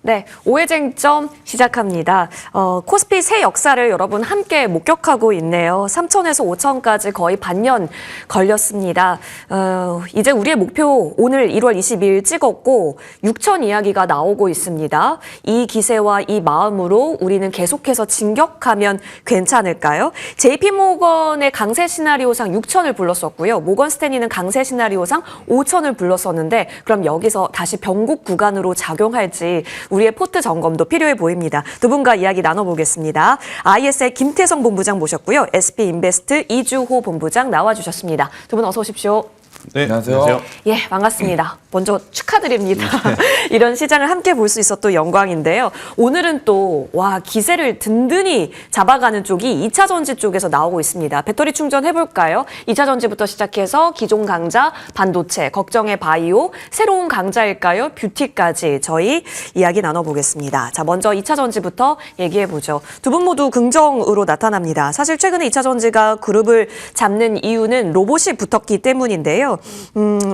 네, 오해쟁점 시작합니다. 코스피 새 역사를 여러분 함께 목격하고 있네요. 3천에서 5천까지 거의 반년 걸렸습니다. 이제 우리의 목표 오늘 1월 22일 찍었고 6천 이야기가 나오고 있습니다. 이 기세와 이 마음으로 우리는 계속해서 진격하면 괜찮을까요? JP모건의 강세 시나리오상 6천을 불렀었고요. 모건 스탠리는 강세 시나리오상 5천을 불렀었는데 그럼 여기서 다시 변곡 구간으로 작용할지 우리의 포트 점검도 필요해 보입니다. 두 분과 이야기 나눠보겠습니다. IS의 김태성 본부장 모셨고요. SP인베스트 이주호 본부장 나와주셨습니다. 두 분 어서 오십시오. 네, 안녕하세요. 예, 반갑습니다. 먼저 축하드립니다. 이런 시장을 함께 볼 수 있어 또 영광인데요. 오늘은 또 기세를 든든히 잡아가는 쪽이 2차 전지 쪽에서 나오고 있습니다. 배터리 충전해볼까요? 2차 전지부터 시작해서 기존 강자, 반도체, 걱정의 바이오, 새로운 강자일까요? 뷰티까지 저희 이야기 나눠보겠습니다. 자, 먼저 2차 전지부터 얘기해보죠. 두 분 모두 긍정으로 나타납니다. 사실 최근에 2차 전지가 그룹을 잡는 이유는 로봇이 붙었기 때문인데요.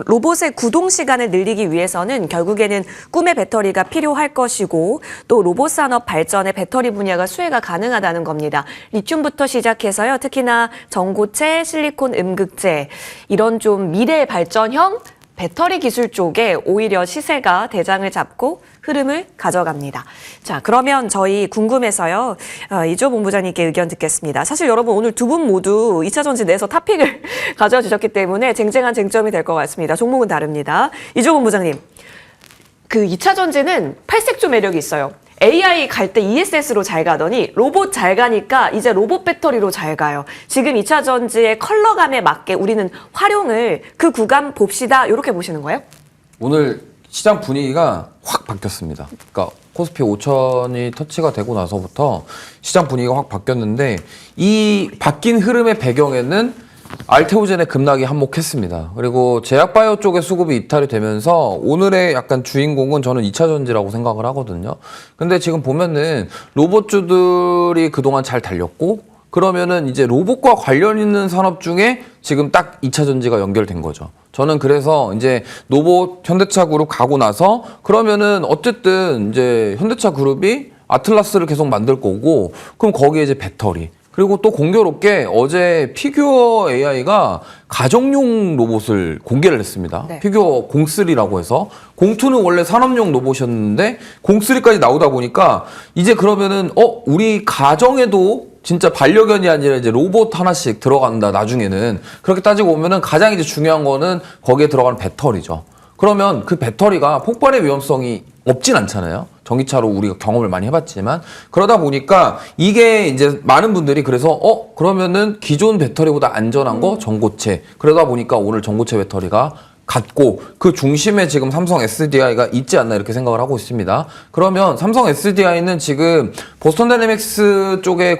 로봇의 구동 시간을 늘리기 위해서는 결국에는 꿈의 배터리가 필요할 것이고 또 로봇 산업 발전에 배터리 분야가 수혜가 가능하다는 겁니다. 리튬부터 시작해서요. 특히나 전고체, 실리콘 음극재 이런 좀 미래 발전형 배터리 기술 쪽에 오히려 시세가 대장을 잡고 흐름을 가져갑니다. 자, 그러면 저희 궁금해서요. 이주호 본부장님께 의견 듣겠습니다. 사실 여러분 오늘 두 분 모두 2차 전지 내에서 탑픽을 가져와 주셨기 때문에 쟁쟁한 쟁점이 될 것 같습니다. 종목은 다릅니다. 이주호 본부장님, 그 2차 전지는 팔색조 매력이 있어요. AI 갈 때 ESS로 잘 가더니 로봇 잘 가니까 이제 로봇 배터리로 잘 가요. 지금 2차 전지의 컬러감에 맞게 우리는 활용을 그 구간 봅시다. 이렇게 보시는 거예요? 오늘 시장 분위기가 확 바뀌었습니다. 그러니까 코스피 5천이 터치가 되고 나서부터 시장 분위기가 확 바뀌었는데 이 바뀐 흐름의 배경에는 알테오젠의 급락이 한몫했습니다. 그리고 제약바이오 쪽의 수급이 이탈이 되면서 오늘의 약간 주인공은 저는 2차 전지라고 생각을 하거든요. 근데 지금 보면은 로봇주들이 그동안 잘 달렸고 그러면은 이제 로봇과 관련 있는 산업 중에 지금 딱 2차 전지가 연결된 거죠. 저는 그래서 이제 로봇 현대차 그룹 가고 나서 그러면은 어쨌든 이제 현대차 그룹이 아틀라스를 계속 만들 거고 그럼 거기에 이제 배터리 그리고 또 공교롭게 어제 피규어 AI가 가정용 로봇을 공개를 했습니다. 네. 피규어 03라고 해서 02는 원래 산업용 로봇이었는데 03까지 나오다 보니까 이제 그러면은 우리 가정에도 진짜 반려견이 아니라 이제 로봇 하나씩 들어간다 나중에는 그렇게 따지고 보면은 가장 이제 중요한 거는 거기에 들어가는 배터리죠. 그러면 그 배터리가 폭발의 위험성이 없진 않잖아요. 전기차로 우리가 경험을 많이 해봤지만 그러다 보니까 이게 이제 많은 분들이 그래서 그러면은 기존 배터리보다 안전한 거 전고체 그러다 보니까 오늘 전고체 배터리가 같고 그 중심에 지금 삼성 SDI가 있지 않나 이렇게 생각을 하고 있습니다. 그러면 삼성 SDI는 지금 보스턴 다이내믹스 쪽에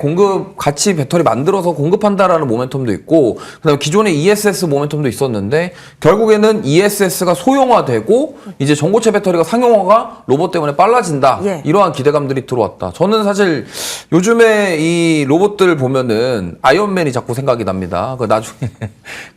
같이 배터리 만들어서 공급한다라는 모멘텀도 있고 그다음에 기존에 ESS 모멘텀도 있었는데 결국에는 ESS가 소형화되고 이제 전고체 배터리가 상용화가 로봇 때문에 빨라진다. 이러한 기대감들이 들어왔다. 저는 사실 요즘에 이 로봇들 보면은 아이언맨이 자꾸 생각이 납니다. 그 나중에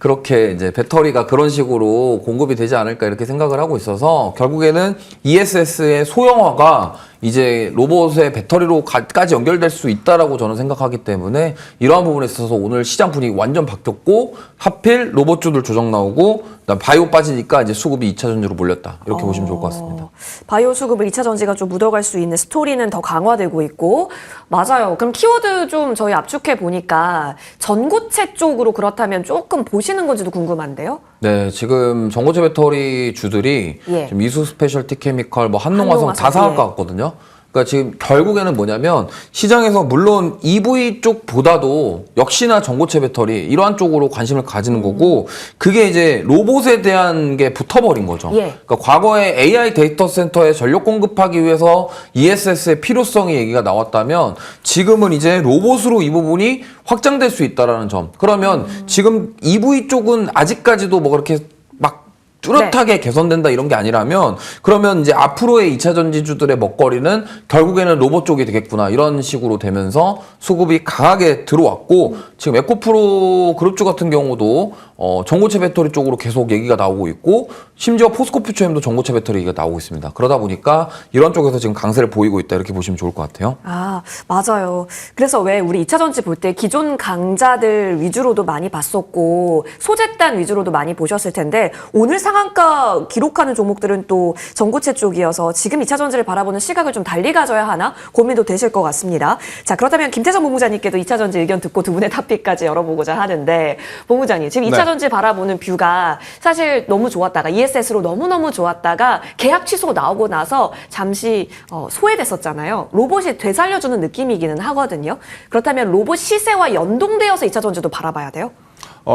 그렇게 이제 배터리가 그런 식으로 공급이 되지 않을까 이렇게 생각을 하고 있어서 결국에는 ESS의 소형화가 이제 로봇의 배터리로까지 연결될 수 있다라고 저는 생각하기 때문에 이러한 부분에 있어서 오늘 시장 분위기 완전 바뀌었고 하필 로봇주들 조정 나오고 그다음 바이오 빠지니까 이제 수급이 2차 전지로 몰렸다 이렇게 보시면 좋을 것 같습니다. 바이오 수급을 2차 전지가 좀 묻어갈 수 있는 스토리는 더 강화되고 있고 맞아요. 그럼 키워드 좀 저희 압축해 보니까 전고체 쪽으로 그렇다면 조금 보시는 건지도 궁금한데요. 네, 지금 전고체 배터리 주들이 지금 이수 스페셜티 케미컬, 한농화성 다 상한가 같거든요. 그러니까 지금 결국에는 뭐냐면 시장에서 물론 EV 쪽보다도 역시나 전고체 배터리 이러한 쪽으로 관심을 가지는 거고 그게 이제 로봇에 대한 게 붙어버린 거죠. 그러니까 과거에 AI 데이터 센터에 전력 공급하기 위해서 ESS의 필요성이 얘기가 나왔다면 지금은 이제 로봇으로 이 부분이 확장될 수 있다라는 점. 그러면 지금 EV 쪽은 아직까지도 뭐 그렇게 막 뚜렷하게 개선된다 이런 게 아니라면 그러면 이제 앞으로의 2차 전지주들의 먹거리는 결국에는 로봇 쪽이 되겠구나 이런 식으로 되면서 수급이 강하게 들어왔고 지금 에코프로 그룹주 같은 경우도 전고체 배터리 쪽으로 계속 얘기가 나오고 있고 심지어 포스코퓨처엠도 전고체 배터리 얘기가 나오고 있습니다. 그러다 보니까 이런 쪽에서 지금 강세를 보이고 있다 이렇게 보시면 좋을 것 같아요. 아, 맞아요. 그래서 왜 우리 2차 전지 볼 때 기존 강자들 위주로도 많이 봤었고 소재단 위주로도 많이 보셨을 텐데 오늘 상한가 기록하는 종목들은 또 전고체 쪽이어서 지금 2차 전지를 바라보는 시각을 좀 달리 가져야 하나 고민도 되실 것 같습니다. 자, 그렇다면 김태정 본부장님께도 2차 전지 의견 듣고 두 분의 탑픽까지 열어보고자 하는데 본부장님 지금 2차 전지 바라보는 뷰가 사실 너무 좋았다가 ESS로 너무너무 좋았다가 계약 취소 나오고 나서 잠시 소외됐었잖아요. 로봇이 되살려주는 느낌이기는 하거든요. 그렇다면 로봇 시세와 연동되어서 2차 전지도 바라봐야 돼요?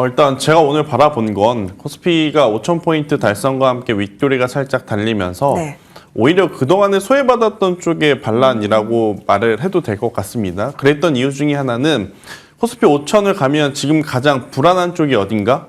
일단 제가 오늘 바라본 건 코스피가 5,000포인트 달성과 함께 윗꼬리가 살짝 달리면서 네. 오히려 그동안에 소외받았던 쪽의 반란이라고 말을 해도 될 것 같습니다. 그랬던 이유 중에 하나는 코스피 5,000을 가면 지금 가장 불안한 쪽이 어딘가?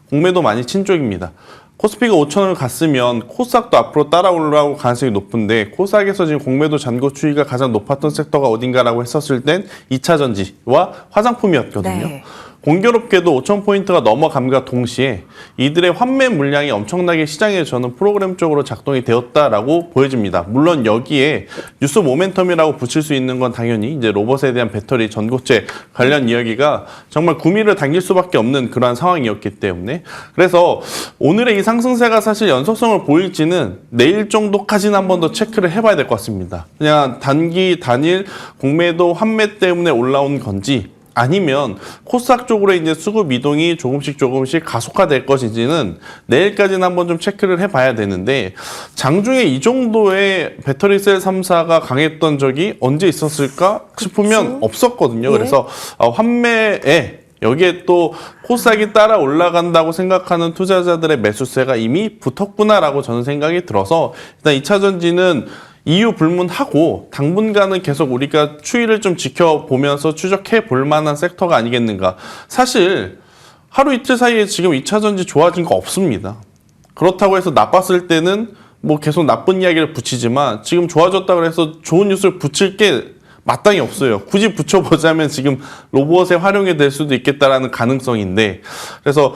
공매도 많이 친 쪽입니다. 코스피가 5,000을 갔으면 코스닥도 앞으로 따라 올라올 가능성이 높은데 코스닥에서 지금 공매도 잔고 추이가 가장 높았던 섹터가 어딘가라고 했었을 땐 2차 전지와 화장품이었거든요. 네. 공교롭게도 5,000포인트가 넘어감과 동시에 이들의 환매 물량이 엄청나게 시장에 저는 프로그램 쪽으로 작동이 되었다라고 보여집니다. 물론 여기에 뉴스 모멘텀이라고 붙일 수 있는 건 당연히 이제 로봇에 대한 배터리 전고체 관련 이야기가 정말 구미를 당길 수밖에 없는 그러한 상황이었기 때문에 그래서 오늘의 이 상승세가 사실 연속성을 보일지는 내일 정도까지는 한 번 더 체크를 해봐야 될 것 같습니다. 그냥 단기 단일 공매도 환매 때문에 올라온 건지 아니면 코스닥 쪽으로 이제 수급 이동이 조금씩 가속화될 것인지는 내일까지는 한번 좀 체크를 해봐야 되는데 장중에 이 정도의 배터리셀 3사가 강했던 적이 언제 있었을까 싶으면 없었거든요. 예. 그래서 환매에 여기에 또 코스닥이 따라 올라간다고 생각하는 투자자들의 매수세가 이미 붙었구나라고 저는 생각이 들어서 일단 2차 전지는 이유 불문하고 당분간은 계속 우리가 추이를 좀 지켜보면서 추적해 볼 만한 섹터가 아니겠는가. 사실 하루 이틀 사이에 지금 2차 전지 좋아진 거 없습니다. 그렇다고 해서 나빴을 때는 뭐 계속 나쁜 이야기를 붙이지만 지금 좋아졌다고 해서 좋은 뉴스를 붙일 게 마땅히 없어요. 굳이 붙여보자면 지금 로봇의 활용이 될 수도 있겠다라는 가능성인데 그래서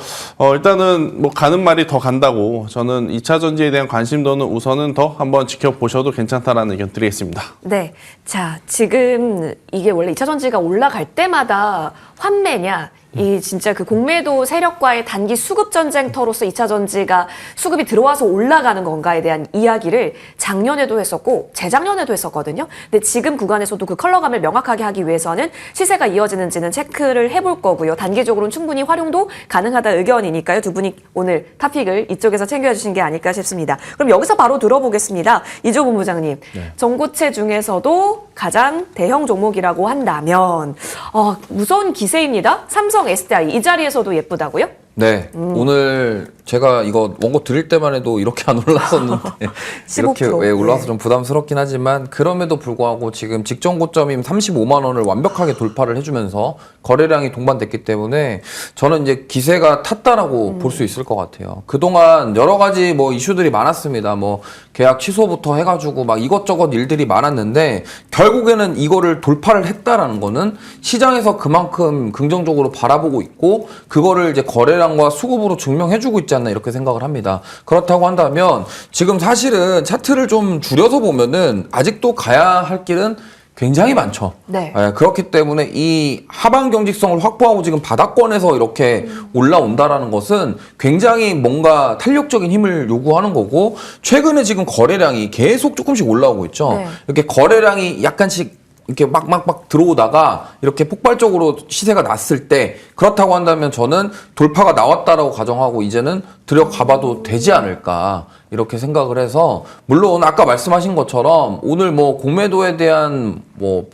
일단은 뭐 가는 말이 더 간다고 저는 2차 전지에 대한 관심도는 우선은 더 한번 지켜보셔도 괜찮다라는 의견 드리겠습니다. 네. 자, 지금 이게 원래 2차 전지가 올라갈 때마다 환매냐, 이 진짜 그 공매도 세력과의 단기 수급 전쟁터로서 2차 전지가 수급이 들어와서 올라가는 건가에 대한 이야기를 작년에도 했었고 재작년에도 했었거든요. 근데 지금 구간에서도 그 컬러감을 명확하게 하기 위해서는 시세가 이어지는지는 체크를 해볼 거고요. 단기적으로는 충분히 활용도 가능하다 의견이니까요. 두 분이 오늘 탑픽을 이쪽에서 챙겨주신 게 아닐까 싶습니다. 그럼 여기서 바로 들어보겠습니다. 이조 본부장님, 전고체 중에서도 가장 대형 종목이라고 한다면 무서운 기세입니다. 삼성 SDI 이 자리에서도 예쁘다고요? 네, 오늘 제가 이거 원고 드릴 때만 해도 이렇게 안 올랐었는데 15%. 이렇게 올라와서 좀 부담스럽긴 하지만 그럼에도 불구하고 지금 직전 고점인 35만 원을 완벽하게 돌파를 해주면서 거래량이 동반됐기 때문에 저는 이제 기세가 탔다라고 볼 수 있을 것 같아요. 그동안 여러 가지 뭐 이슈들이 많았습니다. 뭐 계약 취소부터 해가지고 막 이것저것 일들이 많았는데 결국에는 이거를 돌파를 했다라는 거는 시장에서 그만큼 긍정적으로 바라보고 있고 그거를 이제 거래량과 수급으로 증명해주고 있지 않나 이렇게 생각을 합니다. 그렇다고 한다면 지금 사실은 차트를 좀 줄여서 보면은 아직도 가야 할 길은 굉장히 많죠. 네. 그렇기 때문에 이 하방 경직성을 확보하고 지금 바닥권에서 이렇게 올라온다라는 것은 굉장히 뭔가 탄력적인 힘을 요구하는 거고 최근에 지금 거래량이 계속 조금씩 올라오고 있죠. 네. 이렇게 거래량이 약간씩 이렇게 막 들어오다가 이렇게 폭발적으로 시세가 났을 때 그렇다고 한다면 저는 돌파가 나왔다라고 가정하고 이제는 들어가봐도 되지 않을까. 이렇게 생각을 해서 물론 아까 말씀하신 것처럼 오늘 뭐 공매도에 대한 뭐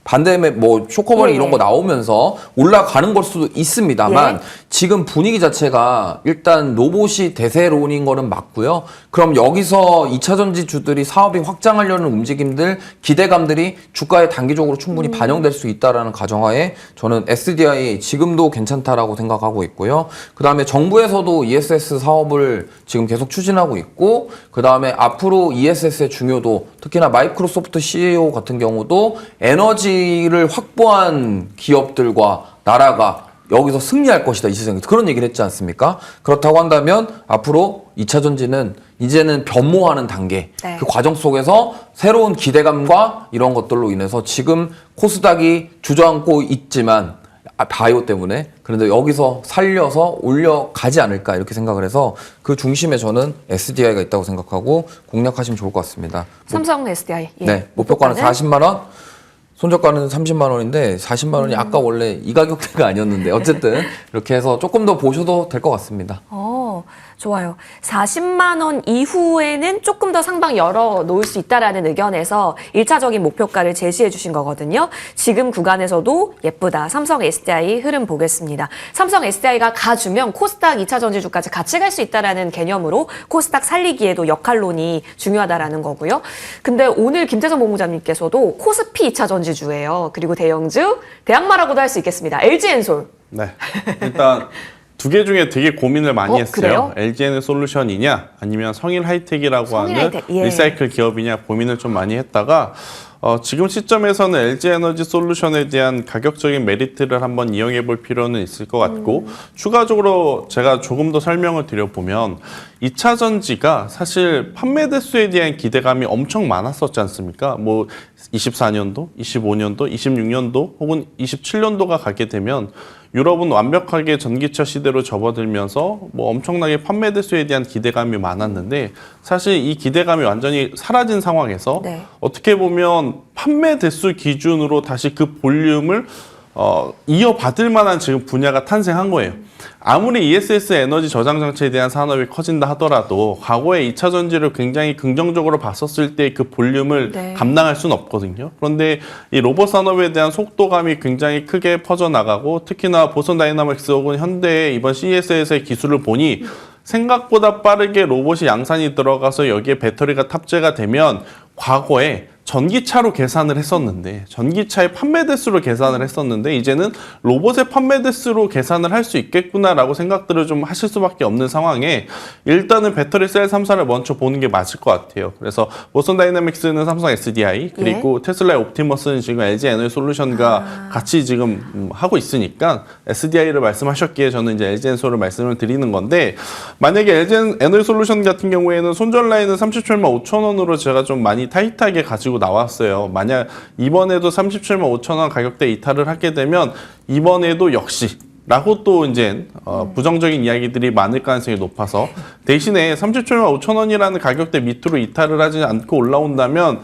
반대매 뭐 쇼커버링 예. 이런 거 나오면서 올라가는 걸 수도 있습니다만 예. 지금 분위기 자체가 일단 로봇이 대세론인 거는 맞고요. 그럼 여기서 2차 전지주들이 사업이 확장하려는 움직임들, 기대감들이 주가에 단기적으로 충분히 반영될 수 있다라는 가정하에 저는 SDI 지금도 괜찮다라고 생각하고 있고요. 그다음에 정부에서도 ESS 사업을 지금 계속 추진하고 있고 그다음에 앞으로 ESS의 중요도 특히나 마이크로소프트 CEO 같은 경우도 에너지를 확보한 기업들과 나라가 여기서 승리할 것이다 이 시장에 그런 얘기를 했지 않습니까? 그렇다고 한다면 앞으로 2차 전지는 이제는 변모하는 단계 네. 그 과정 속에서 새로운 기대감과 이런 것들로 인해서 지금 코스닥이 주저앉고 있지만 바이오 때문에 그런데 여기서 살려서 올려가지 않을까 이렇게 생각을 해서 그 중심에 저는 SDI가 있다고 생각하고 공략하시면 좋을 것 같습니다. 삼성 SDI. 예. 네, 목표가는 40만 원. 손절가는 30만 원인데 40만 원이 아까 원래 이 가격대가 아니었는데 어쨌든 이렇게 해서 조금 더 보셔도 될 것 같습니다. 좋아요. 40만 원 이후에는 조금 더 상방 열어 놓을 수 있다라는 의견에서 1차적인 목표가를 제시해 주신 거거든요. 지금 구간에서도 예쁘다. 삼성 SDI 흐름 보겠습니다. 삼성 SDI가 가주면 코스닥 2차 전지주까지 같이 갈 수 있다라는 개념으로 코스닥 살리기에도 역할론이 중요하다라는 거고요. 근데 오늘 김태성 본부장님께서도 코스피 2차 전지주예요. 그리고 대형주, 대항마라고도 할 수 있겠습니다. LG엔솔. 네. 일단 두 개 중에 되게 고민을 많이 했어요. 그래요? LG에너솔루션이냐 아니면 성일하이텍이라고 하는 성일하이텍, 예. 리사이클 기업이냐 고민을 좀 많이 했다가 지금 시점에서는 LG에너지솔루션에 대한 가격적인 메리트를 한번 이용해 볼 필요는 있을 것 같고 추가적으로 제가 조금 더 설명을 드려보면 2차 전지가 사실 판매 대수에 대한 기대감이 엄청 많았었지 않습니까? 뭐 24년도, 25년도, 26년도 혹은 27년도가 가게 되면 유럽은 완벽하게 전기차 시대로 접어들면서 뭐 엄청나게 판매 대수에 대한 기대감이 많았는데 사실 이 기대감이 완전히 사라진 상황에서 네. 어떻게 보면 판매 대수 기준으로 다시 그 볼륨을 이어받을 만한 지금 분야가 탄생한 거예요. 아무리 ESS 에너지 저장 장치에 대한 산업이 커진다 하더라도 과거에 2차 전지를 굉장히 긍정적으로 봤었을 때 그 볼륨을 네. 감당할 수는 없거든요. 그런데 이 로봇 산업에 대한 속도감이 굉장히 크게 퍼져나가고 특히나 보선 다이나믹스 혹은 현대의 이번 CES의 기술을 보니 생각보다 빠르게 로봇이 양산이 들어가서 여기에 배터리가 탑재가 되면 과거에 전기차로 계산을 했었는데 전기차의 판매 대수로 계산을 했었는데 이제는 로봇의 판매 대수로 계산을 할 수 있겠구나라고 생각들을 좀 하실 수밖에 없는 상황에 일단은 배터리 셀 3사를 먼저 보는 게 맞을 것 같아요. 그래서 보선 다이내믹스는 삼성 SDI 그리고 테슬라의 옵티머스는 지금 LG 에너지솔루션과 같이 지금 하고 있으니까 SDI를 말씀하셨기에 저는 이제 LG 엔솔을 말씀을 드리는 건데 만약에 LG 에너지솔루션 같은 경우에는 손절 라인은 37만 5천 원으로 제가 좀 많이 타이트하게 가지고 나왔어요. 만약 이번에도 37만 5천 원 가격대 이탈을 하게 되면 이번에도 역시 라고 또 이제 부정적인 이야기들이 많을 가능성이 높아서 대신에 37만 5천 원이라는 가격대 밑으로 이탈을 하지 않고 올라온다면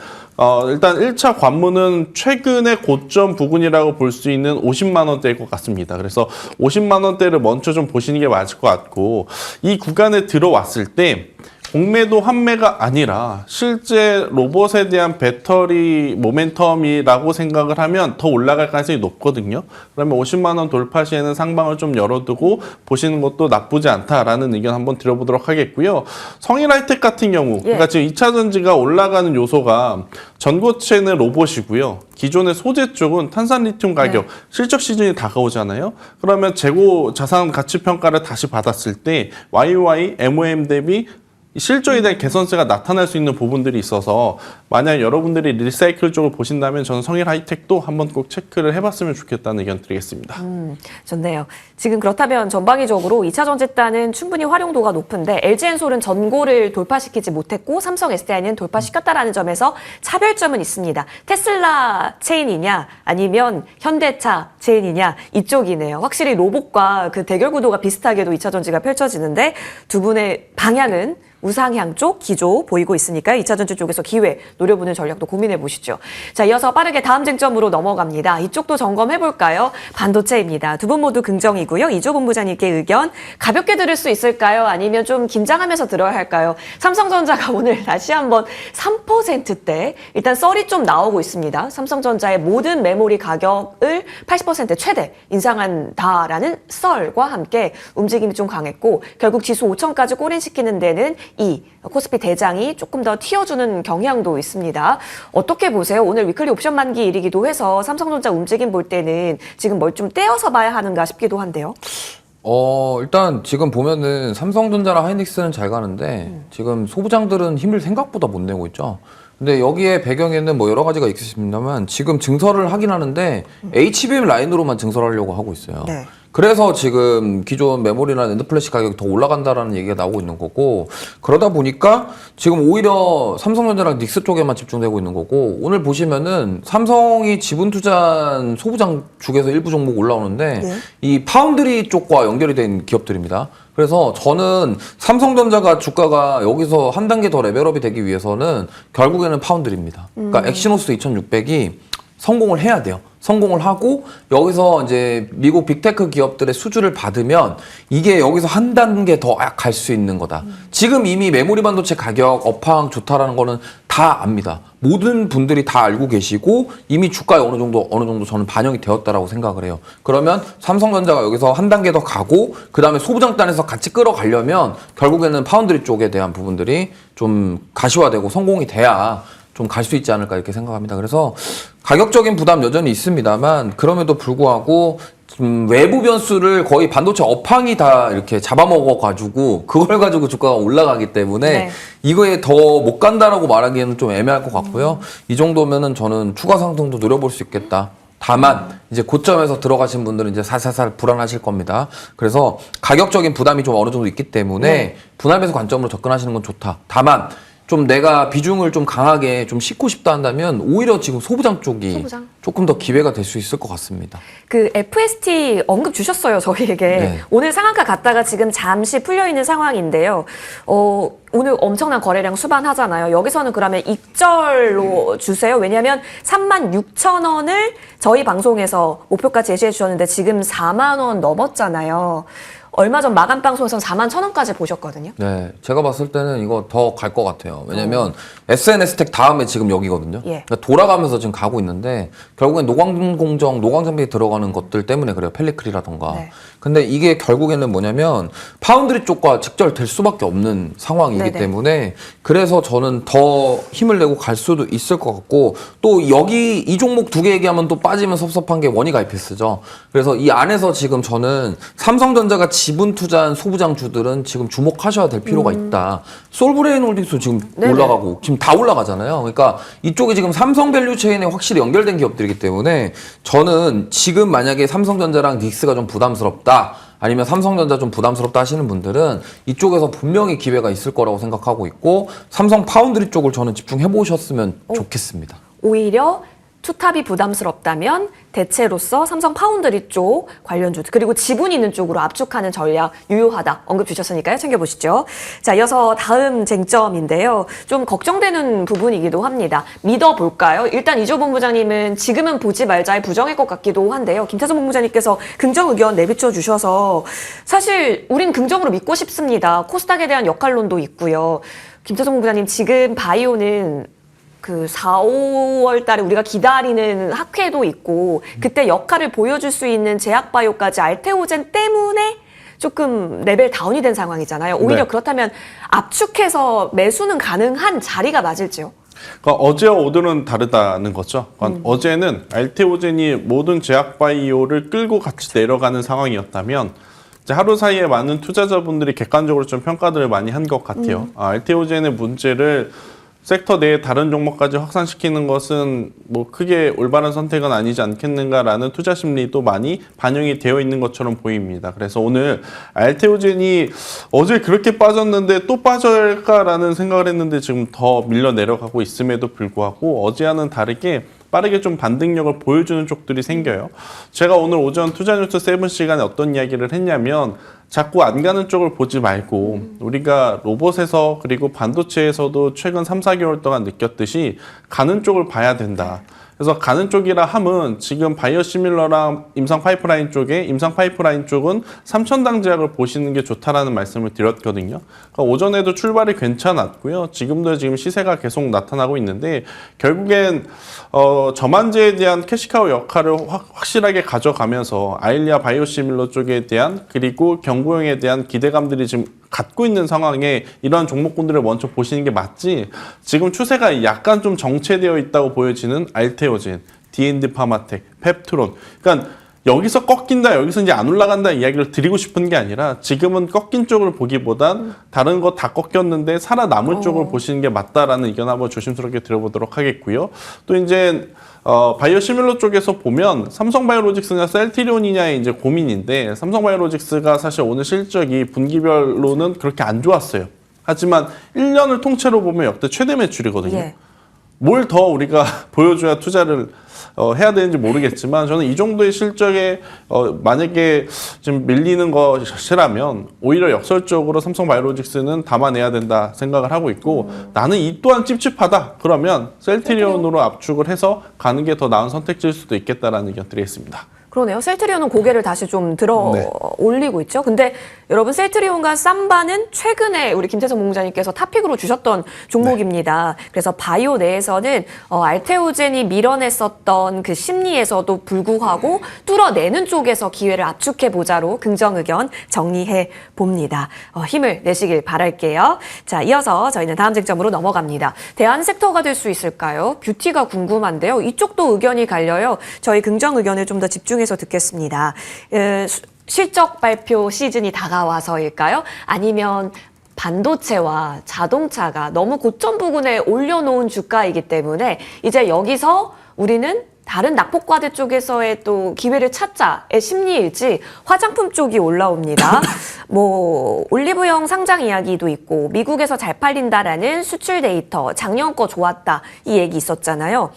일단 1차 관문은 최근의 고점 부근이라고 볼 수 있는 50만 원대일 것 같습니다. 그래서 50만 원대를 먼저 좀 보시는 게 맞을 것 같고 이 구간에 들어왔을 때 공매도 환매가 아니라 실제 로봇에 대한 배터리 모멘텀이라고 생각을 하면 더 올라갈 가능성이 높거든요. 그러면 50만 원 돌파 시에는 상방을 좀 열어두고 보시는 것도 나쁘지 않다라는 의견 한번 드려보도록 하겠고요. 성일하이텍 같은 경우 그러니까 지금 2차 전지가 올라가는 요소가 전고체는 로봇이고요. 기존의 소재 쪽은 탄산 리튬 가격 실적 시즌이 다가오잖아요. 그러면 재고 자산 가치 평가를 다시 받았을 때 YOY, MOM 대비 실적에 대한 개선세가 나타날 수 있는 부분들이 있어서 만약 여러분들이 리사이클 쪽을 보신다면 저는 성일 하이텍도 한번 꼭 체크를 해봤으면 좋겠다는 의견 드리겠습니다. 좋네요. 지금 그렇다면 전방위적으로 2차 전지단은 충분히 활용도가 높은데 LG엔솔은 전고를 돌파시키지 못했고 삼성 SDI는 돌파시켰다라는 점에서 차별점은 있습니다. 테슬라 체인이냐 아니면 현대차 체인이냐 이쪽이네요. 확실히 로봇과 그 대결 구도가 비슷하게도 2차 전지가 펼쳐지는데 두 분의 방향은 우상향 쪽 기조 보이고 있으니까 2차 전지 쪽에서 기회 노려보는 전략도 고민해 보시죠. 자, 이어서 빠르게 다음 쟁점으로 넘어갑니다. 이쪽도 점검해 볼까요? 반도체입니다. 두 분 모두 긍정이고요. 이조 본부장님께 의견 가볍게 들을 수 있을까요? 아니면 좀 긴장하면서 들어야 할까요? 삼성전자가 오늘 다시 한번 3%대 일단 썰이 좀 나오고 있습니다. 삼성전자의 모든 메모리 가격을 80% 최대 인상한다라는 썰과 함께 움직임이 좀 강했고 결국 지수 5천까지 꼬린시키는 데는 이 코스피 대장이 조금 더 튀어주는 경향도 있습니다. 어떻게 보세요? 오늘 위클리 옵션 만기일이기도 해서 삼성전자 움직임 볼 때는 지금 뭘 좀 떼어서 봐야 하는가 싶기도 한데요. 일단 지금 보면은 삼성전자랑 하이닉스는 잘 가는데 지금 소부장들은 힘을 생각보다 못 내고 있죠. 근데 여기에 배경에는 뭐 여러 가지가 있겠습니다만 지금 증설을 하긴 하는데 HBM 라인으로만 증설하려고 하고 있어요. 네. 그래서 지금 기존 메모리나 낸드 플래시 가격이 더 올라간다라는 얘기가 나오고 있는 거고 그러다 보니까 지금 오히려 삼성전자랑 닉스 쪽에만 집중되고 있는 거고 오늘 보시면은 삼성이 지분 투자한 소부장 중에서 일부 종목 올라오는데 네. 이 파운드리 쪽과 연결이 된 기업들입니다. 그래서 저는 삼성전자가 주가가 여기서 한 단계 더 레벨업이 되기 위해서는 결국에는 파운드리입니다. 그러니까 엑시노스 2600이 성공을 해야 돼요. 성공을 하고 여기서 이제 미국 빅테크 기업들의 수주를 받으면 이게 여기서 한 단계 더 갈 수 있는 거다. 지금 이미 메모리 반도체 가격 업황 좋다라는 거는 다 압니다. 모든 분들이 다 알고 계시고 이미 주가에 어느 정도 저는 반영이 되었다라고 생각을 해요. 그러면 삼성전자가 여기서 한 단계 더 가고 그다음에 소부장단에서 같이 끌어가려면 결국에는 파운드리 쪽에 대한 부분들이 좀 가시화되고 성공이 돼야 좀 갈 수 있지 않을까 이렇게 생각합니다. 그래서 가격적인 부담 여전히 있습니다만 그럼에도 불구하고 외부 변수를 거의 반도체 업황이 다 이렇게 잡아먹어 가지고 그걸 가지고 주가가 올라가기 때문에 네. 이거에 더 못 간다라고 말하기에는 좀 애매할 것 같고요. 이 정도면은 저는 추가 상승도 노려볼 수 있겠다. 다만 이제 고점에서 들어가신 분들은 이제 살살살 불안하실 겁니다. 그래서 가격적인 부담이 좀 어느 정도 있기 때문에 분할매수 관점으로 접근하시는 건 좋다. 다만 좀 내가 비중을 좀 강하게 좀 싣고 싶다 한다면 오히려 지금 소부장 쪽이 소부장. 조금 더 기회가 될 수 있을 것 같습니다. 그 FST 언급 주셨어요, 저희에게. 네. 오늘 상한가 갔다가 지금 잠시 풀려 있는 상황인데요. 오늘 엄청난 거래량 수반하잖아요. 여기서는 그러면 익절로 주세요. 왜냐하면 36,000원을 저희 방송에서 목표가 제시해 주셨는데 지금 4만 원 넘었잖아요. 얼마 전 마감 방송에서는 41,000원까지 보셨거든요. 네, 제가 봤을 때는 이거 더 갈 것 같아요. 왜냐면 SNS 텍 다음에 지금 여기거든요. 예. 그러니까 돌아가면서 지금 가고 있는데 결국엔 노광공정, 노광장비 들어가는 것들 때문에 그래요. 펠리클이라던가. 네. 근데 이게 결국에는 뭐냐면 파운드리 쪽과 직결될 수밖에 없는 상황이기 네네. 때문에 그래서 저는 더 힘을 내고 갈 수도 있을 것 같고 또 여기 이 종목 두 개 얘기하면 또 빠지면 섭섭한 게 원익 IPS죠. 그래서 이 안에서 지금 저는 삼성전자가 지분 투자한 소부장주들은 지금 주목하셔야 될 필요가 있다. 솔브레인 홀딩스 지금 네네. 올라가고 지금 다 올라가잖아요. 그러니까 이쪽이 지금 삼성 밸류 체인에 확실히 연결된 기업들이기 때문에 저는 지금 만약에 삼성전자랑 닉스가 좀 부담스럽다. 아니면 삼성전자 좀 부담스럽다 하시는 분들은 이쪽에서 분명히 기회가 있을 거라고 생각하고 있고 삼성 파운드리 쪽을 저는 집중해 보셨으면 좋겠습니다. 오히려 투탑이 부담스럽다면 대체로서 삼성 파운드리 쪽 관련주 그리고 지분 있는 쪽으로 압축하는 전략 유효하다 언급 주셨으니까요. 챙겨보시죠. 자, 이어서 다음 쟁점인데요. 좀 걱정되는 부분이기도 합니다. 믿어볼까요? 일단 이조 본부장님은 지금은 보지 말자의 부정일 것 같기도 한데요. 김태선 본부장님께서 긍정 의견 내비쳐 주셔서 사실 우린 긍정으로 믿고 싶습니다. 코스닥에 대한 역할론도 있고요. 김태선 본부장님 지금 바이오는 그 4, 5월 달에 우리가 기다리는 학회도 있고 그때 역할을 보여줄 수 있는 제약바이오까지 알테오젠 때문에 조금 레벨 다운이 된 상황이잖아요. 오히려 네. 그렇다면 압축해서 매수는 가능한 자리가 맞을지요? 그러니까 어제와 오늘은 다르다는 거죠. 그러니까 어제는 알테오젠이 모든 제약바이오를 끌고 같이 내려가는 상황이었다면 이제 하루 사이에 많은 투자자분들이 객관적으로 좀 평가들을 많이 한 것 같아요. 알테오젠의 문제를 섹터 내에 다른 종목까지 확산시키는 것은 뭐 크게 올바른 선택은 아니지 않겠는가라는 투자 심리도 많이 반영이 되어 있는 것처럼 보입니다. 그래서 오늘 알테오젠이 어제 그렇게 빠졌는데 또 빠질까라는 생각을 했는데 지금 더 밀려 내려가고 있음에도 불구하고 어제와는 다르게 빠르게 좀 반등력을 보여주는 쪽들이 생겨요. 제가 오늘 오전 투자뉴스 7 시간에 어떤 이야기를 했냐면 자꾸 안 가는 쪽을 보지 말고 우리가 로봇에서 그리고 반도체에서도 최근 3, 4개월 동안 느꼈듯이 가는 쪽을 봐야 된다. 그래서 가는 쪽이라 함은 지금 바이오시밀러랑 임상 파이프라인 쪽은 3,000당 제약을 보시는 게 좋다라는 말씀을 드렸거든요. 그러니까 오전에도 출발이 괜찮았고요. 지금도 지금 시세가 계속 나타나고 있는데 결국엔 저만제에 대한 캐시카우 역할을 확실하게 가져가면서 아일리아 바이오시밀러 쪽에 대한 그리고 경구형에 대한 기대감들이 지금 갖고 있는 상황에 이러한 종목군들을 먼저 보시는 게 맞지, 지금 추세가 약간 좀 정체되어 있다고 보여지는 알테오젠, D&D 파마텍, 펩트론, 그러니까 여기서 꺾인다, 여기서 이제 안 올라간다 이야기를 드리고 싶은 게 아니라 지금은 꺾인 쪽을 보기보단 다른 거 다 꺾였는데 살아남을 쪽을 보시는 게 맞다라는 의견 한번 조심스럽게 드려보도록 하겠고요. 또 이제 바이오시밀러 쪽에서 보면 삼성바이오로직스냐 셀트리온이냐의 이제 고민인데, 삼성바이오로직스가 사실 오늘 실적이 분기별로는 그렇게 안 좋았어요. 하지만 1년을 통째로 보면 역대 최대 매출이거든요. 예. 뭘 더 우리가 보여줘야 투자를 해야 되는지 모르겠지만 저는 이 정도의 실적에 만약에 지금 밀리는 것이라면 오히려 역설적으로 삼성바이오로직스는 담아내야 된다 생각을 하고 있고, 나는 이 또한 찝찝하다 그러면 셀트리온으로 압축을 해서 가는 게 더 나은 선택지일 수도 있겠다라는 의견 드리겠습니다. 그러네요. 셀트리온은 고개를 다시 좀 들어 올리고 있죠. 근데 여러분, 셀트리온과 삼바는 최근에 우리 김태성 본부장님께서 탑픽으로 주셨던 종목입니다. 그래서 바이오 내에서는 알테오젠이 밀어냈었던 그 심리에서도 불구하고 뚫어내는 쪽에서 기회를 압축해보자로 긍정 의견 정리해 봅니다. 힘을 내시길 바랄게요. 자, 이어서 저희는 다음 쟁점으로 넘어갑니다. 대안 섹터가 될 수 있을까요? 뷰티가 궁금한데요. 이쪽도 의견이 갈려요. 저희 긍정 의견을 좀 더 집중해서 듣겠습니다. 실적 발표 시즌이 다가와서일까요? 아니면 반도체와 자동차가 너무 고점 부근에 올려놓은 주가이기 때문에 이제 여기서 우리는 다른 낙폭과대 쪽에서의 또 기회를 찾자의 심리일지 화장품 쪽이 올라옵니다. 뭐 올리브영 상장 이야기도 있고 미국에서 잘 팔린다라는 수출 데이터, 작년 거 좋았다 이 얘기 있었잖아요.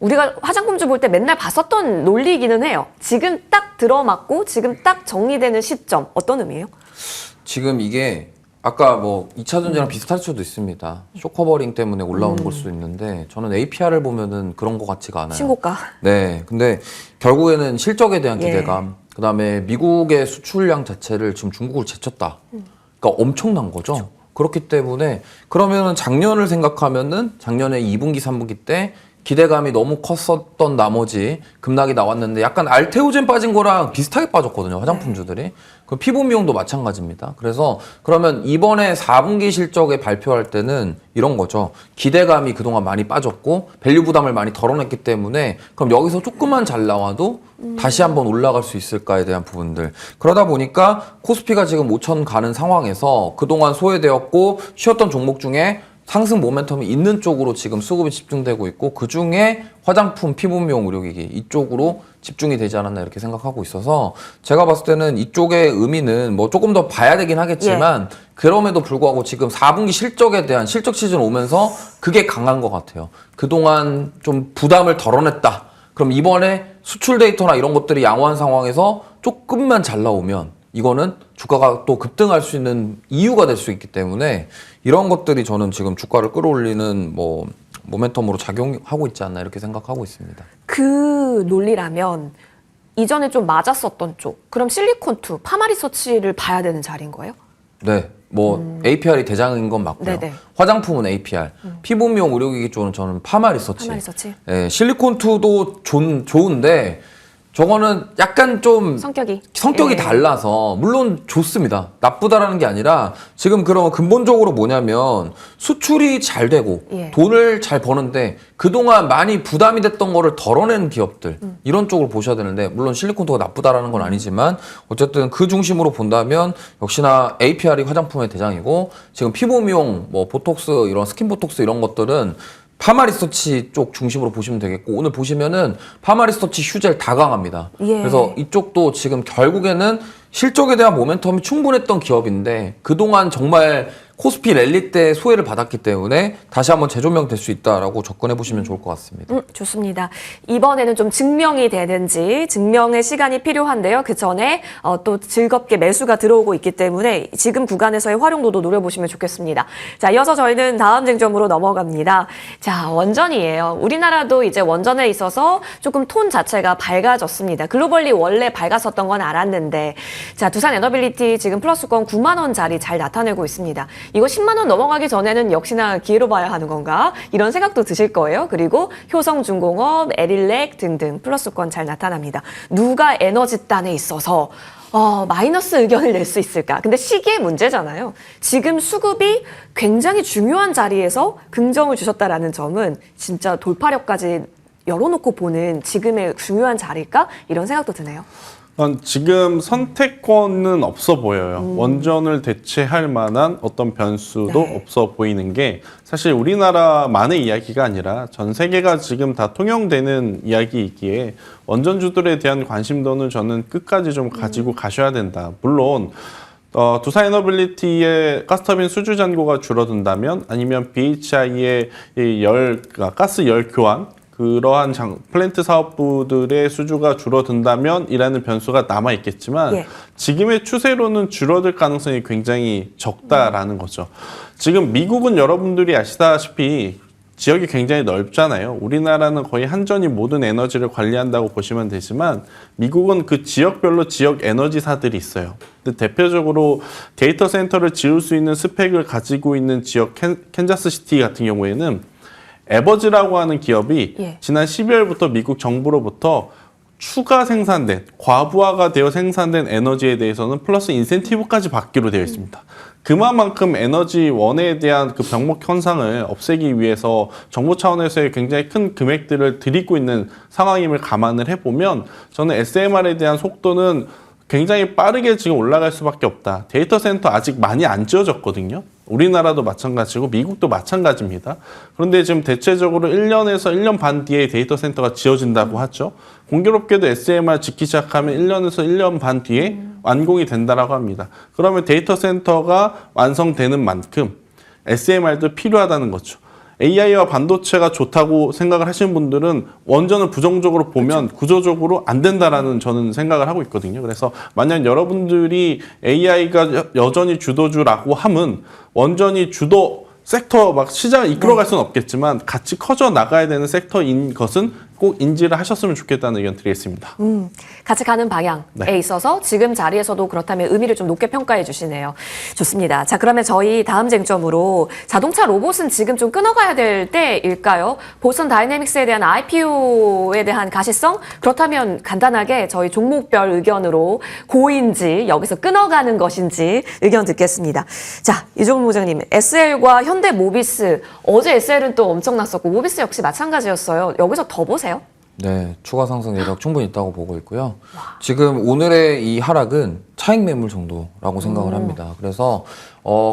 우리가 화장품주 볼 때 맨날 봤었던 논리이기는 해요. 지금 딱 들어맞고 지금 딱 정리되는 시점 어떤 의미예요? 지금 이게 아까 뭐 2차 전지랑 비슷할 수도 있습니다. 쇼커버링 때문에 올라오는 걸 수도 있는데 저는 APR을 보면은 그런 것 같지가 않아요. 신고가. 네, 근데 결국에는 실적에 대한 기대감, 그다음에 미국의 수출량 자체를 지금 중국을 제쳤다. 그러니까 엄청난 거죠. 그렇기 때문에 그러면은 작년을 생각하면은 작년에 2분기, 3분기 때 기대감이 너무 컸었던 나머지 급락이 나왔는데 약간 알테오젠 빠진 거랑 비슷하게 빠졌거든요, 화장품주들이. 그 피부 미용도 마찬가지입니다. 그래서 그러면 이번에 4분기 실적에 발표할 때는 이런 거죠. 기대감이 그동안 많이 빠졌고 밸류 부담을 많이 덜어냈기 때문에 그럼 여기서 조금만 잘 나와도 다시 한번 올라갈 수 있을까에 대한 부분들. 그러다 보니까 코스피가 지금 5천 가는 상황에서 그동안 소외되었고 쉬었던 종목 중에 상승 모멘텀이 있는 쪽으로 지금 수급이 집중되고 있고 그중에 화장품, 피부 미용, 의료기기 이쪽으로 집중이 되지 않았나 이렇게 생각하고 있어서 제가 봤을 때는 이쪽의 의미는 뭐 조금 더 봐야 되긴 하겠지만 그럼에도 불구하고 지금 4분기 실적에 대한 실적 시즌 오면서 그게 강한 것 같아요. 그동안 좀 부담을 덜어냈다. 그럼 이번에 수출 데이터나 이런 것들이 양호한 상황에서 조금만 잘 나오면 이거는 주가가 또 급등할 수 있는 이유가 될 수 있기 때문에 이런 것들이 저는 지금 주가를 끌어올리는 뭐 모멘텀으로 작용하고 있지 않나 이렇게 생각하고 있습니다. 그 논리라면 이전에 좀 맞았었던 쪽, 그럼 실리콘2, 파마리서치를 봐야 되는 자리인 거예요? 네, 뭐 APR이 대장인 건 맞고요. 네네. 화장품은 APR, 피부 미용 의료기기 쪽은 저는 파마리서치. 파마리서치. 네, 실리콘2도 좋은데 저거는 약간 좀 성격이 달라서 물론 좋습니다. 나쁘다라는 게 아니라 지금 그러면 근본적으로 뭐냐면 수출이 잘 되고 돈을 잘 버는데 그동안 많이 부담이 됐던 거를 덜어내는 기업들 이런 쪽을 보셔야 되는데 물론 실리콘토가 나쁘다라는 건 아니지만 어쨌든 그 중심으로 본다면 역시나 APR이 화장품의 대장이고 지금 피부 미용 뭐 보톡스 이런 스킨 보톡스 이런 것들은 파마리서치 쪽 중심으로 보시면 되겠고 오늘 보시면은 파마리서치 휴젤 다 강합니다. 그래서 이쪽도 지금 결국에는 실적에 대한 모멘텀이 충분했던 기업인데 그동안 정말 코스피 랠리 때 소외를 받았기 때문에 다시 한번 재조명될 수 있다라고 접근해 보시면 좋을 것 같습니다. 좋습니다. 이번에는 좀 증명이 되는지 증명의 시간이 필요한데요. 그 전에 또 즐겁게 매수가 들어오고 있기 때문에 지금 구간에서의 활용도도 노려보시면 좋겠습니다. 자, 이어서 저희는 다음 쟁점으로 넘어갑니다. 자, 원전이에요. 우리나라도 이제 원전에 있어서 조금 톤 자체가 밝아졌습니다. 글로벌리 원래 밝았었던 건 알았는데, 자, 두산 에너빌리티 지금 플러스권 9만 원짜리 잘 나타내고 있습니다. 이거 10만 원 넘어가기 전에는 역시나 기회로 봐야 하는 건가? 이런 생각도 드실 거예요. 그리고 효성중공업, 에릴렉 등등 플러스권 잘 나타납니다. 누가 에너지단에 있어서 마이너스 의견을 낼 수 있을까? 근데 시기의 문제잖아요. 지금 수급이 굉장히 중요한 자리에서 긍정을 주셨다라는 점은 진짜 돌파력까지 열어놓고 보는 지금의 중요한 자리일까? 이런 생각도 드네요. 지금 선택권은 없어 보여요. 원전을 대체할 만한 어떤 변수도 네. 없어 보이는 게 사실 우리나라만의 이야기가 아니라 전 세계가 지금 다 통용되는 이야기이기에 원전주들에 대한 관심도는 저는 끝까지 좀 가지고 가셔야 된다. 물론 두산 에너빌리티의 가스터빈 수주 잔고가 줄어든다면 아니면 BHI의 가스 열 교환 그러한 플랜트 사업부들의 수주가 줄어든다면 이라는 변수가 남아있겠지만 예. 지금의 추세로는 줄어들 가능성이 굉장히 적다라는 거죠. 지금 미국은 여러분들이 아시다시피 지역이 굉장히 넓잖아요. 우리나라는 거의 한전이 모든 에너지를 관리한다고 보시면 되지만 미국은 그 지역별로 지역 에너지사들이 있어요. 근데 대표적으로 데이터 센터를 지을 수 있는 스펙을 가지고 있는 지역 캔자스시티 같은 경우에는 에버즈라고 하는 기업이 예. 지난 12월부터 미국 정부로부터 추가 생산된, 과부하가 되어 생산된 에너지에 대해서는 플러스 인센티브까지 받기로 되어 있습니다. 그만큼 에너지원에 대한 그 병목 현상을 없애기 위해서 정부 차원에서의 굉장히 큰 금액들을 들이고 있는 상황임을 감안을 해보면 저는 SMR에 대한 속도는 굉장히 빠르게 지금 올라갈 수밖에 없다. 데이터 센터 아직 많이 안 지어졌거든요. 우리나라도 마찬가지고 미국도 마찬가지입니다. 그런데 지금 대체적으로 1년에서 1년 반 뒤에 데이터 센터가 지어진다고 하죠. 공교롭게도 SMR 짓기 시작하면 1년에서 1년 반 뒤에 완공이 된다라고 합니다. 그러면 데이터 센터가 완성되는 만큼 SMR도 필요하다는 거죠. AI와 반도체가 좋다고 생각을 하시는 분들은 원전을 부정적으로 보면 구조적으로 안 된다라는 저는 생각을 하고 있거든요. 그래서 만약 여러분들이 AI가 여전히 주도주라고 하면 원전이 주도 섹터 막 시장을 이끌어갈 수는 없겠지만 같이 커져 나가야 되는 섹터인 것은 꼭 인지를 하셨으면 좋겠다는 의견 드리겠습니다. 같이 가는 방향에 네. 있어서 지금 자리에서도 그렇다면 의미를 좀 높게 평가해 주시네요. 좋습니다. 자, 그러면 저희 다음 쟁점으로 자동차 로봇은 지금 좀 끊어가야 될 때일까요? 보선 다이내믹스에 대한 IPO에 대한 가시성? 그렇다면 간단하게 저희 종목별 의견으로 고인지 여기서 끊어가는 것인지 의견 듣겠습니다. 자, 이종훈 부장님, SL과 현대모비스 어제 SL은 또 엄청났었고 모비스 역시 마찬가지였어요. 여기서 더 보세요. 네, 추가 상승 여력 충분히 있다고 보고 있고요. 지금 오늘의 이 하락은 차익 매물 정도라고 생각을 합니다. 그래서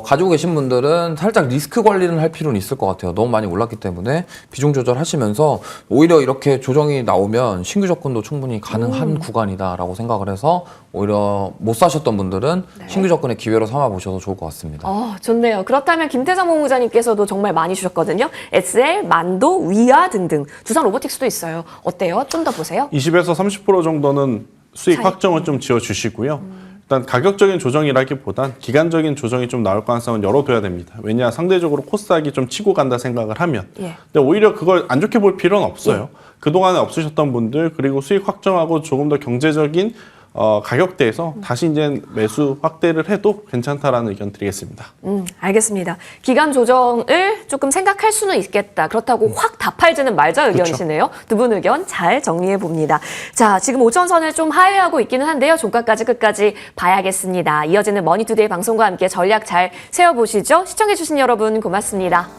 가지고 계신 분들은 살짝 리스크 관리를 할 필요는 있을 것 같아요. 너무 많이 올랐기 때문에 비중 조절하시면서 오히려 이렇게 조정이 나오면 신규 접근도 충분히 가능한 구간이다라고 생각을 해서 오히려 못 사셨던 분들은 신규 접근의 기회로 삼아 보셔도 좋을 것 같습니다. 좋네요. 그렇다면 김태성 본부장님께서도 정말 많이 주셨거든요. SL, 만도, 위아 등등. 두산 로보틱스도 있어요. 어때요? 좀 더 보세요. 20에서 30% 정도는 수익 차익. 확정을 좀 지어주시고요. 일단 가격적인 조정이라기보단 기간적인 조정이 좀 나올 가능성은 열어둬야 됩니다. 왜냐 상대적으로 코스닥이 좀 치고 간다 생각을 하면. 예. 근데 오히려 그걸 안 좋게 볼 필요는 없어요. 그동안에 없으셨던 분들 그리고 수익 확정하고 조금 더 경제적인 가격대에서 다시 이제 매수 확대를 해도 괜찮다라는 의견 드리겠습니다. 알겠습니다. 기간 조정을 조금 생각할 수는 있겠다. 그렇다고 확 다 팔지는 말자 의견이시네요. 두 분 의견 잘 정리해 봅니다. 자, 지금 5천선을 좀 하회하고 있기는 한데요. 종가까지 끝까지 봐야겠습니다. 이어지는 머니투데이 방송과 함께 전략 잘 세워보시죠. 시청해주신 여러분 고맙습니다.